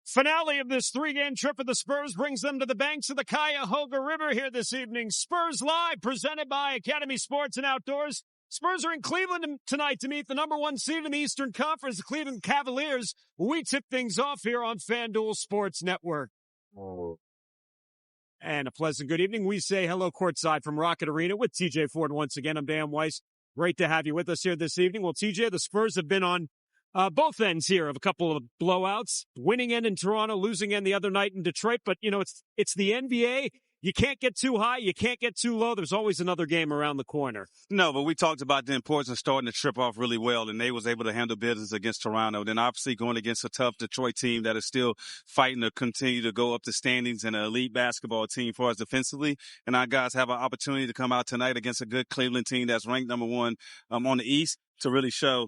Finale of this three-game trip of the Spurs brings them to the banks of the Cuyahoga River here this evening. Spurs Live, presented by Academy Sports and Outdoors. Spurs are in Cleveland tonight to meet the number one seed in the Eastern Conference, the Cleveland Cavaliers. We tip things off here on FanDuel Sports Network. And a pleasant good evening. We say hello courtside from Rocket Arena with TJ Ford once again. I'm Dan Weiss. Great to have you with us here this evening. Well, TJ, the Spurs have been on both ends here of a couple of blowouts, winning end in Toronto, losing end the other night in Detroit. But, you know, it's the NBA. You can't get too high. You can't get too low. There's always another game around the corner. No, but we talked about the importance of starting to trip off really well, and they was able to handle business against Toronto. Then obviously going against a tough Detroit team that is still fighting to continue to go up the standings and an elite basketball team for us defensively. And our guys have an opportunity to come out tonight against a good Cleveland team that's ranked number one on the East to really show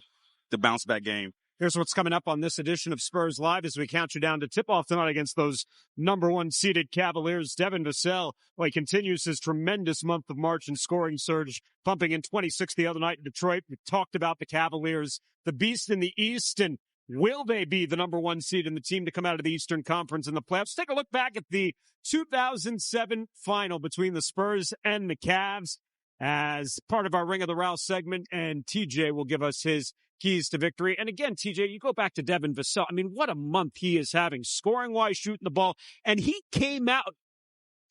the bounce-back game. Here's what's coming up on this edition of Spurs Live as we count you down to tip-off tonight against those number one seeded Cavaliers. Devin Vassell, he continues his tremendous month of March and scoring surge, pumping in 26 the other night in Detroit. We talked about the Cavaliers, the beast in the East, and will they be the number one seed in the team to come out of the Eastern Conference in the playoffs? Take a look back at the 2007 final between the Spurs and the Cavs as part of our Ring of the Rouse segment, and TJ will give us his keys to victory. And again, TJ, you go back to Devin Vassell. I mean, what a month he is having, scoring-wise, shooting the ball. And he came out,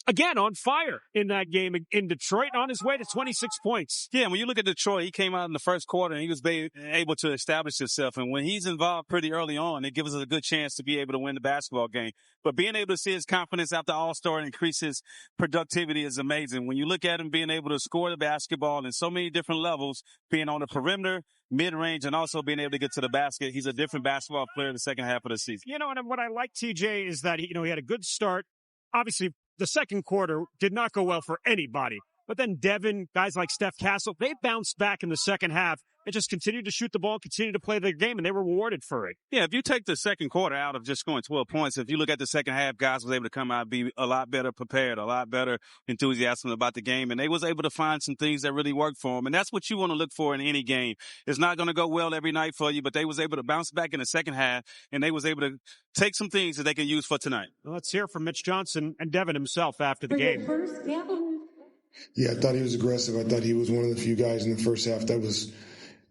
again, on fire in that game in Detroit, on his way to 26 points. Yeah, when you look at Detroit, he came out in the first quarter and he was able to establish himself. And when he's involved pretty early on, it gives us a good chance to be able to win the basketball game. But being able to see his confidence after All-Star and increase his productivity is amazing. When you look at him being able to score the basketball in so many different levels, being on the perimeter, mid-range, and also being able to get to the basket, he's a different basketball player in the second half of the season. You know, and what I like, TJ, is that he had a good start. Obviously, the second quarter did not go well for anybody. But then Devin, guys like Stephon Castle, they bounced back in the second half and just continued to shoot the ball, continued to play their game, and they were rewarded for it. Yeah, if you take the second quarter out of just scoring 12 points, if you look at the second half, guys was able to come out and be a lot better prepared, a lot better enthusiastic about the game, and they was able to find some things that really worked for them. And that's what you want to look for in any game. It's not going to go well every night for you, but they was able to bounce back in the second half, and they was able to take some things that they can use for tonight. Well, let's hear from Mitch Johnson and Devin himself after the game. Yeah, I thought he was aggressive. I thought he was one of the few guys in the first half that was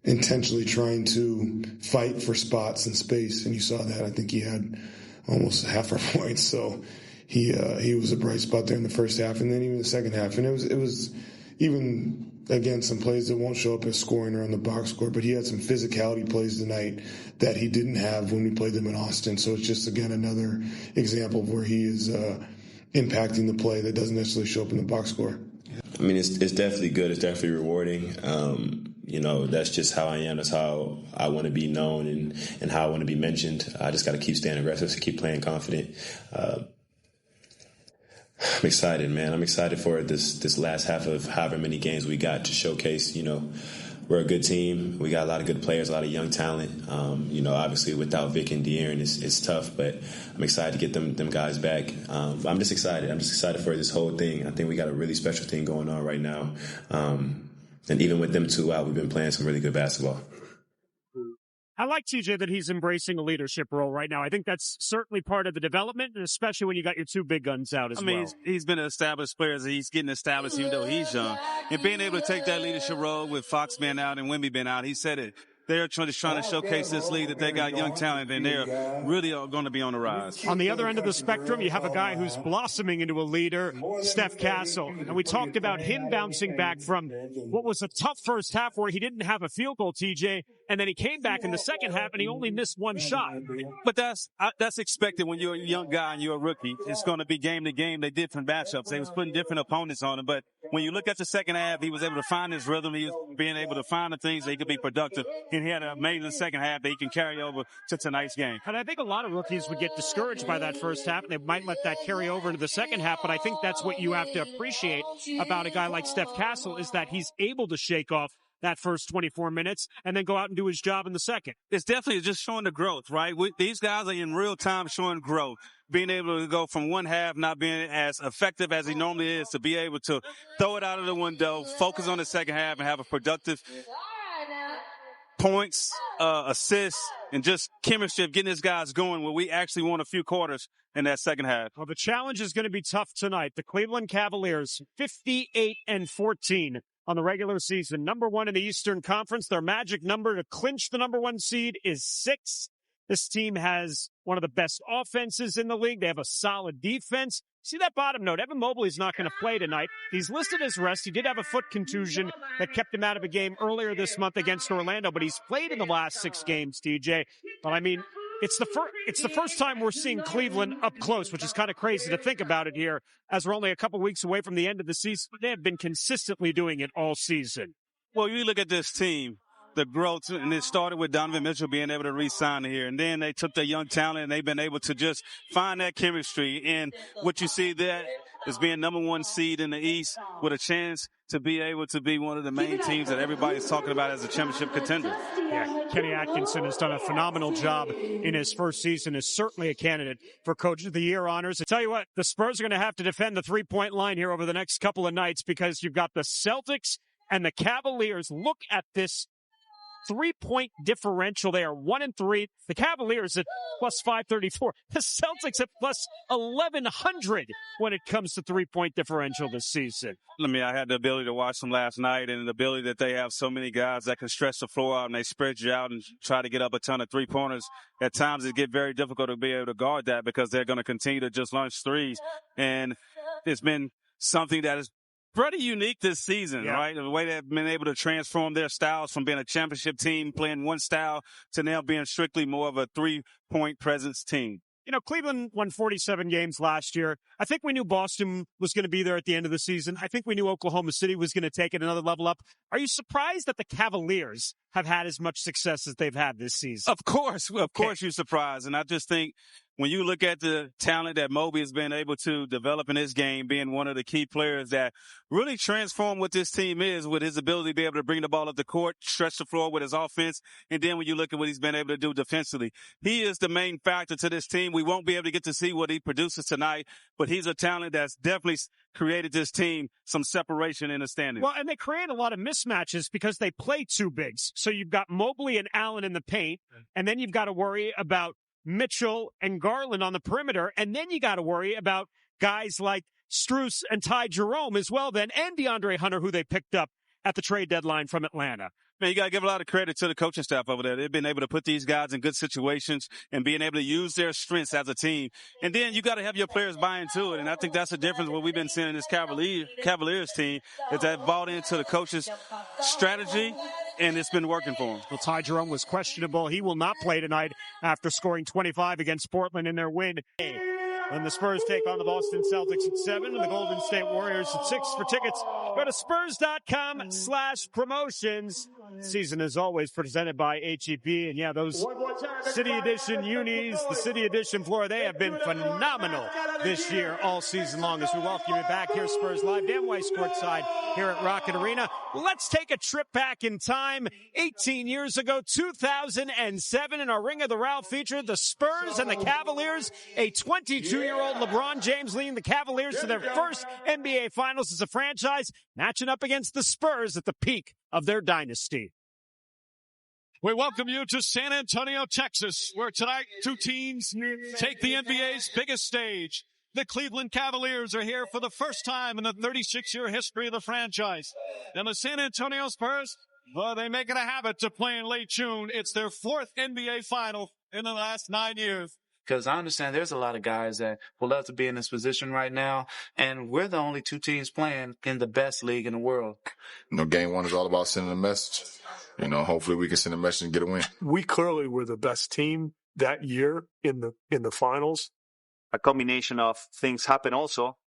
intentionally trying to fight for spots and space, and you saw that. I think he had almost half our points, so he was a bright spot there in the first half, and then even the second half. And it was even, again, some plays that won't show up as scoring or on the box score, but he had some physicality plays tonight that he didn't have when we played them in Austin. So it's just, again, another example of where he is impacting the play that doesn't necessarily show up in the box score. I mean, it's definitely good. It's definitely rewarding. That's just how I am. That's how I want to be known and how I want to be mentioned. I just got to keep staying aggressive, to keep playing confident. I'm excited, man. I'm excited for this last half of however many games we got to showcase, we're a good team. We got a lot of good players, a lot of young talent. Obviously without Vic and De'Aaron, it's tough, but I'm excited to get them guys back. I'm just excited. I'm just excited for this whole thing. I think we got a really special thing going on right now. And even with them two out, we've been playing some really good basketball. I like TJ that he's embracing a leadership role right now. I think that's certainly part of the development, and especially when you got your two big guns out as well. He's been an established player. He's getting established even though he's young. And being able to take that leadership role with Fox being out and Wemby being out, he said it. They're just trying to showcase this league that they got young talent and they're really going to be on the rise. On the other end of the spectrum, you have a guy who's blossoming into a leader, Stephon Castle. And we talked about him bouncing back from what was a tough first half where he didn't have a field goal, TJ, and then he came back in the second half and he only missed one shot. But that's expected when you're a young guy and you're a rookie. It's going to be game to game. They different matchups. They was putting different opponents on him. But when you look at the second half, he was able to find his rhythm. He was being able to find the things that he could be productive. And he had an amazing second half that he can carry over to tonight's game. And I think a lot of rookies would get discouraged by that first half, and they might let that carry over into the second half. But I think that's what you have to appreciate about a guy like Stephon Castle is that he's able to shake off that first 24 minutes and then go out and do his job in the second. It's definitely just showing the growth, right? These guys are in real time showing growth. Being able to go from one half not being as effective as he normally is to be able to throw it out of the window, focus on the second half, and have a productive points, assists, and just chemistry of getting these guys going where we actually won a few quarters in that second half. Well, the challenge is going to be tough tonight. The Cleveland Cavaliers, 58-14 on the regular season. Number one in the Eastern Conference. Their magic number to clinch the number one seed is 6. This team has one of the best offenses in the league. They have a solid defense. See that bottom note? Evan Mobley's not going to play tonight. He's listed as rest. He did have a foot contusion that kept him out of a game earlier this month against Orlando, but he's played in the last 6 games, TJ. But I mean, it's the first time we're seeing Cleveland up close, which is kind of crazy to think about it here, as we're only a couple weeks away from the end of the season. They have been consistently doing it all season. Well, you look at this team, the growth, and it started with Donovan Mitchell being able to re-sign here. And then they took their young talent and they've been able to just find that chemistry. And what you see there is being number one seed in the East with a chance to be able to be one of the main teams that everybody's talking about as a championship contender. Yeah, Kenny Atkinson has done a phenomenal job in his first season, is certainly a candidate for Coach of the Year honors. I tell you what, the Spurs are going to have to defend the three-point line here over the next couple of nights because you've got the Celtics and the Cavaliers. Look at this 3-point differential. They are 1-3. The Cavaliers at plus 534. The Celtics at plus 1100 when it comes to 3-point differential this season. I had the ability to watch them last night, and the ability that they have so many guys that can stretch the floor out and they spread you out and try to get up a ton of 3-pointers. At times it get very difficult to be able to guard that because they're going to continue to just launch threes. And it's been something that is pretty unique this season, right? The way they've been able to transform their styles from being a championship team playing one style to now being strictly more of a 3-point presence team. You know, Cleveland won 47 games last year. I think we knew Boston was going to be there at the end of the season. I think we knew Oklahoma City was going to take it another level up. Are you surprised that the Cavaliers have had as much success as they've had this season? Of course you're surprised. And I just think when you look at the talent that Moby has been able to develop in his game, being one of the key players that really transform what this team is with his ability to be able to bring the ball up the court, stretch the floor with his offense, and then when you look at what he's been able to do defensively, he is the main factor to this team. We won't be able to get to see what he produces tonight, but he's a talent that's definitely created this team some separation in the standings. Well, and they create a lot of mismatches because they play 2 bigs. So you've got Mobley and Allen in the paint, and then you've got to worry about Mitchell and Garland on the perimeter, and then you got to worry about guys like Strus and Ty Jerome as well then, and DeAndre Hunter, who they picked up at the trade deadline from Atlanta. Man, you got to give a lot of credit to the coaching staff over there. They've been able to put these guys in good situations and being able to use their strengths as a team. And then you got to have your players buy into it. And I think that's the difference what we've been seeing in this Cavaliers team is that bought into the coach's strategy, and it's been working for him. Well, Ty Jerome was questionable. He will not play tonight after scoring 25 against Portland in their win. When the Spurs take on the Boston Celtics at 7 and the Golden State Warriors at 6. For tickets, go to spurs.com/promotions. Season, as always, presented by HEB. And, yeah, those City Edition unis, the City Edition floor, they have been phenomenal this year all season long. As we welcome you back here, Spurs Live, Dan Weiss courtside here at Rocket Arena. Let's take a trip back in time. 18 years ago, 2007, in our Ring of the Route featured the Spurs and the Cavaliers. A 22-year-old LeBron James leading the Cavaliers to their first NBA Finals as a franchise, matching up against the Spurs at the peak of their dynasty. We welcome you to San Antonio, Texas, where tonight 2 teams take the NBA's biggest stage. The Cleveland Cavaliers are here for the first time in the 36-year history of the franchise. And the San Antonio Spurs, well, they make it a habit to play in late June. It's their 4th NBA final in the last 9 years. Because I understand there's a lot of guys that would love to be in this position right now, and we're the only 2 teams playing in the best league in the world. You know, game 1 is all about sending a message. You know, hopefully we can send a message and get a win. We clearly were the best team that year in the finals. A combination of things happened also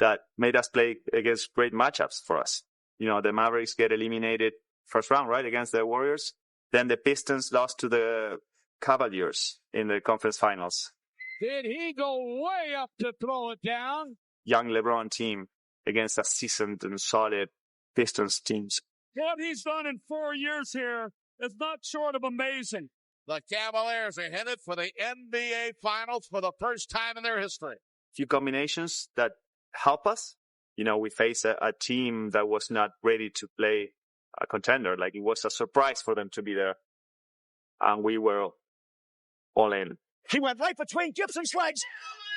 that made us play against great matchups for us. You know, the Mavericks get eliminated first round, right, against the Warriors. Then the Pistons lost to the Cavaliers in the conference finals. Did he go way up to throw it down? Young LeBron team against a seasoned and solid Pistons teams. What he's done in 4 years here is not short of amazing. The Cavaliers are headed for the NBA Finals for the first time in their history. Few combinations that help us. You know, we face a team that was not ready to play a contender. Like, it was a surprise for them to be there. And we were all in. He went right between Gibson's legs.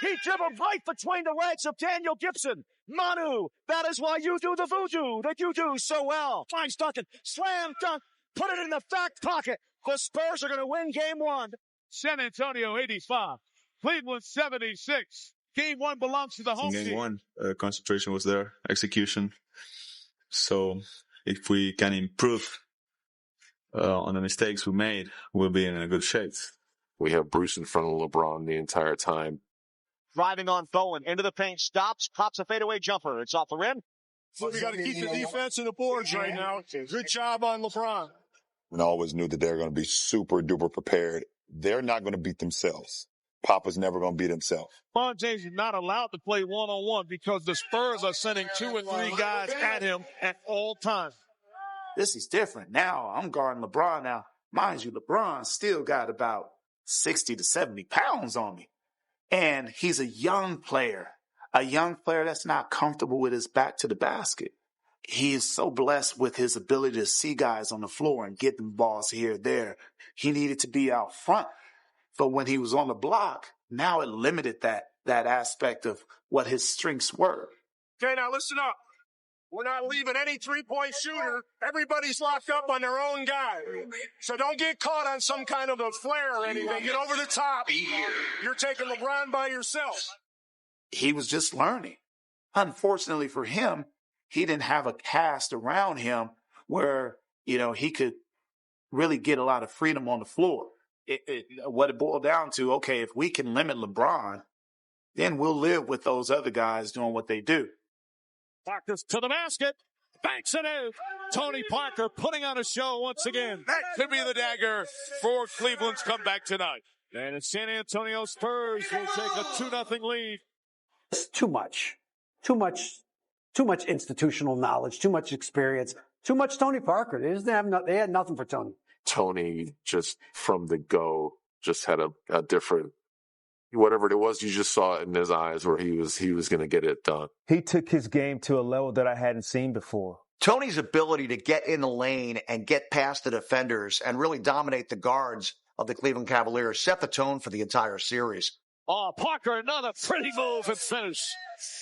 He dribbled right between the legs of Daniel Gibson. Manu, that is why you do the voodoo that you do so well. Finds Duncan, slam dunk, put it in the back pocket. The Spurs are going to win game one. San Antonio 85, Cleveland 76. Game one belongs to the home team. Game one, concentration was there, execution. So if we can improve on the mistakes we made, we'll be in a good shape. We have Bruce in front of LeBron the entire time. Driving on Bowen into the paint, stops, pops a fadeaway jumper. It's off the rim. So we got to keep the defense in the boards right now. Good job on LeBron. And I always knew that they're going to be super duper prepared. They're not going to beat themselves. Papa's never going to beat himself. LeBron James is not allowed to play one-on-one because the Spurs are sending 2 and 3 guys at him at all times. This is different. Now I'm guarding LeBron now. Mind you, LeBron still got about 60 to 70 pounds on me. And he's a young player that's not comfortable with his back to the basket. He is so blessed with his ability to see guys on the floor and get them balls here, there. He needed to be out front. But when he was on the block, now it limited that aspect of what his strengths were. Okay, now listen up. We're not leaving any three-point shooter. Everybody's locked up on their own guy. So don't get caught on some kind of a flare or anything. Get over the top. You're taking LeBron by yourself. He was just learning. Unfortunately for him, he didn't have a cast around him where, he could really get a lot of freedom on the floor. What it boiled down to, okay, if we can limit LeBron, then we'll live with those other guys doing what they do. Parker's to the basket. Banks it in. Tony Parker putting on a show once again. That could be the dagger for Cleveland's comeback tonight. And the San Antonio Spurs will take a 2-0 lead. It's too much institutional knowledge, too much experience, too much Tony Parker. They had nothing for Tony. Tony just from the go just had a different, whatever it was, you just saw it in his eyes where he was going to get it done. He took his game to a level that I hadn't seen before. Tony's ability to get in the lane and get past the defenders and really dominate the guards of the Cleveland Cavaliers set the tone for the entire series. Oh, Parker, another pretty move and finish.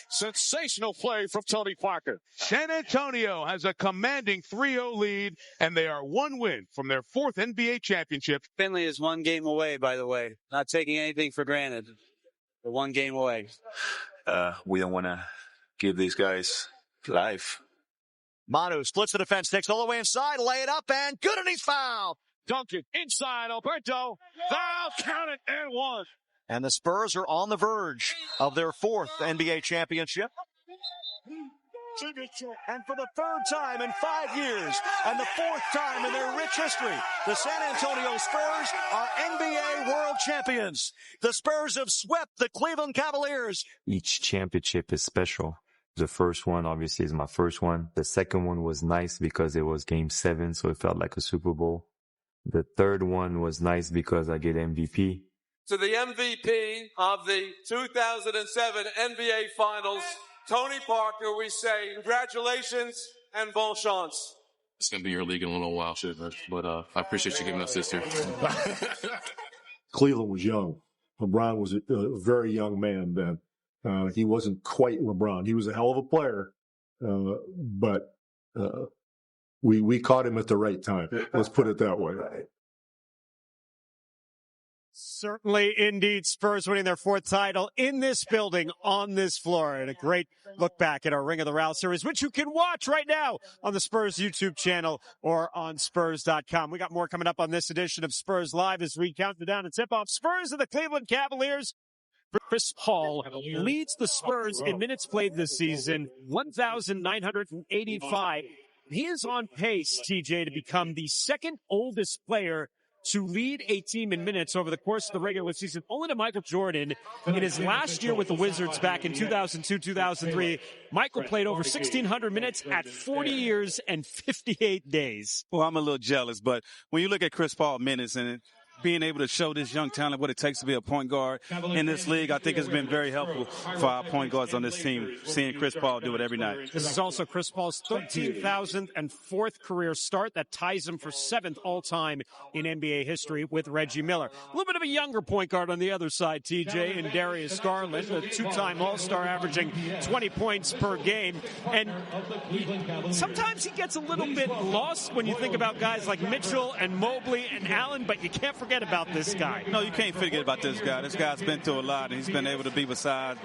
Sensational play from Tony Parker. San Antonio has a commanding 3-0 lead, and they are 1 win from their 4th NBA championship. Finley is 1 game away, by the way. Not taking anything for granted. They're 1 game away. We don't want to give these guys life. Manu splits the defense, takes all the way inside, lay it up, and good, and he's fouled. Duncan inside, Alberto. Foul, count it, and 1. And the Spurs are on the verge of their 4th NBA championship. And for the 3rd time in 5 years, and the 4th time in their rich history, the San Antonio Spurs are NBA world champions. The Spurs have swept the Cleveland Cavaliers. Each championship is special. The first one, obviously, is my first one. The second one was nice because it was Game 7, so it felt like a Super Bowl. The third one was nice because I get MVP. To the MVP of the 2007 NBA Finals, Tony Parker, we say congratulations and bon chance. It's going to be your league in a little while, but I appreciate you giving us this here. Cleveland was young. LeBron was a very young man then. He wasn't quite LeBron. He was a hell of a player, but we caught him at the right time. Let's put it that way. Certainly, indeed, Spurs winning their 4th title in this building, on this floor. And a great look back at our Ring of the Row series, which you can watch right now on the Spurs YouTube channel or on Spurs.com. We got more coming up on this edition of Spurs Live as we count down and tip off Spurs and the Cleveland Cavaliers. Chris Paul leads the Spurs in minutes played this season, 1,985. He is on pace, TJ, to become the 2nd oldest player to lead a team in minutes over the course of the regular season, only to Michael Jordan. In his last year with the Wizards back in 2002-2003, Michael played over 1,600 minutes at 40 years and 58 days. Well, I'm a little jealous, but when you look at Chris Paul minutes, and being able to show this young talent what it takes to be a point guard in this league, I think has been very helpful for our point guards on this team, seeing Chris Paul do it every night. This is also Chris Paul's 13,000th and fourth career start. That ties him for 7th all-time in NBA history with Reggie Miller. A little bit of a younger point guard on the other side, TJ, and Darius Garland, a two-time All-Star averaging 20 points per game. And sometimes he gets a little bit lost when you think about guys like Mitchell and Mobley and Allen, but you can't forget about this guy. No, you can't forget about this guy. This guy's been through a lot, and he's been able to be beside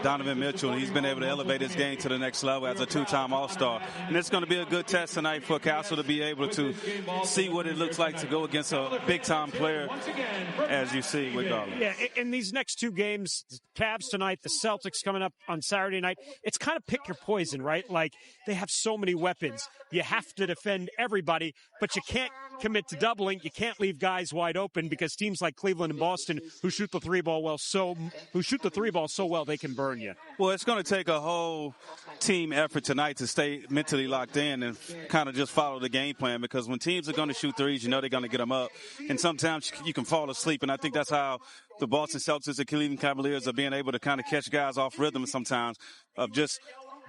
Donovan Mitchell, and he's been able to elevate his game to the next level as a two-time All-Star. And it's going to be a good test tonight for Castle to be able to see what it looks like to go against a big-time player, as you see with Garland. Yeah, in these next two games, Cavs tonight, the Celtics coming up on Saturday night, it's kind of pick your poison, right? Like, they have so many weapons. You have to defend everybody, but you can't commit to doubling. You can't leave guys wide open because teams like Cleveland and Boston who shoot the three ball so well they can burn you. Well, it's going to take a whole team effort tonight to stay mentally locked in and kind of just follow the game plan, because when teams are going to shoot threes, you know they're going to get them up, and sometimes you can fall asleep, and I think that's how the Boston Celtics and Cleveland Cavaliers are being able to kind of catch guys off rhythm sometimes of just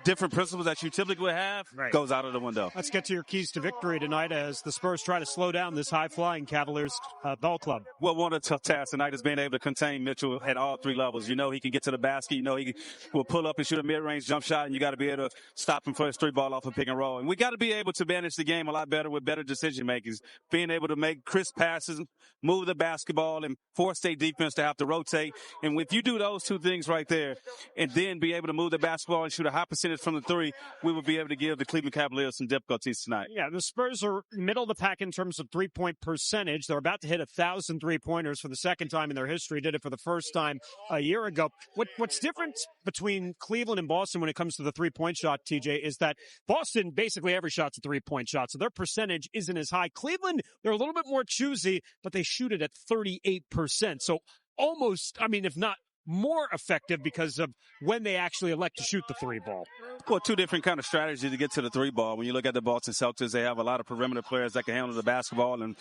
different principles that you typically would have goes out of the window. Let's get to your keys to victory tonight as the Spurs try to slow down this high-flying Cavaliers ball club. Well, one of the tough tasks tonight is being able to contain Mitchell at all three levels. You know he can get to the basket. You know he will pull up and shoot a mid-range jump shot, and you got to be able to stop him for his three ball off a pick and roll. And we got to be able to manage the game a lot better with better decision-making, being able to make crisp passes, move the basketball, and force their defense to have to rotate. And if you do those two things right there and then be able to move the basketball and shoot a high percentage from the three, we will be able to give the Cleveland Cavaliers some difficulties tonight. Yeah, the Spurs are middle of the pack in terms of three-point percentage. They're about to hit 1,000 three-pointers for the second time in their history. Did it for the first time a year ago. What's different between Cleveland and Boston when it comes to the three-point shot, TJ, is that Boston, basically every shot's a three-point shot, so their percentage isn't as high. Cleveland, they're a little bit more choosy, but they shoot it at 38%. So almost, if not more effective because of when they actually elect to shoot the three ball. Well, two different kind of strategies to get to the three ball. When you look at the Boston Celtics, they have a lot of perimeter players that can handle the basketball, and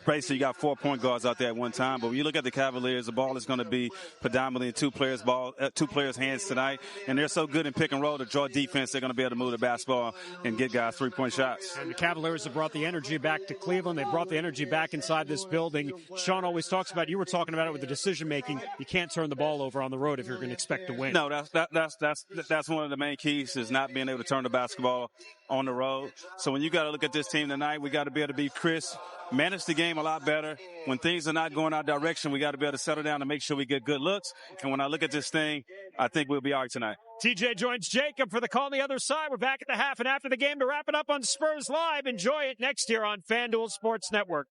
basically you got 4 point guards out there at one time. But when you look at the Cavaliers, the ball is going to be predominantly in two players' hands tonight, and they're so good in pick and roll to draw defense, they're going to be able to move the basketball and get guys 3-point shots. And the Cavaliers have brought the energy back to Cleveland. They brought the energy back inside this building. Sean always talks about, you were talking about it with the decision making, you can't turn the ball over on the road if you're going to expect to win. No, that's one of the main keys, is not being able to turn the basketball on the road. So when you got to look at this team tonight, we got to be able to be crisp, manage the game a lot better. When things are not going our direction, we got to be able to settle down and make sure we get good looks. And when I look at this thing, I think we'll be all right tonight. TJ joins Jacob for the call on the other side. We're back at the half and after the game to wrap it up on Spurs Live. Enjoy it next year on FanDuel Sports Network.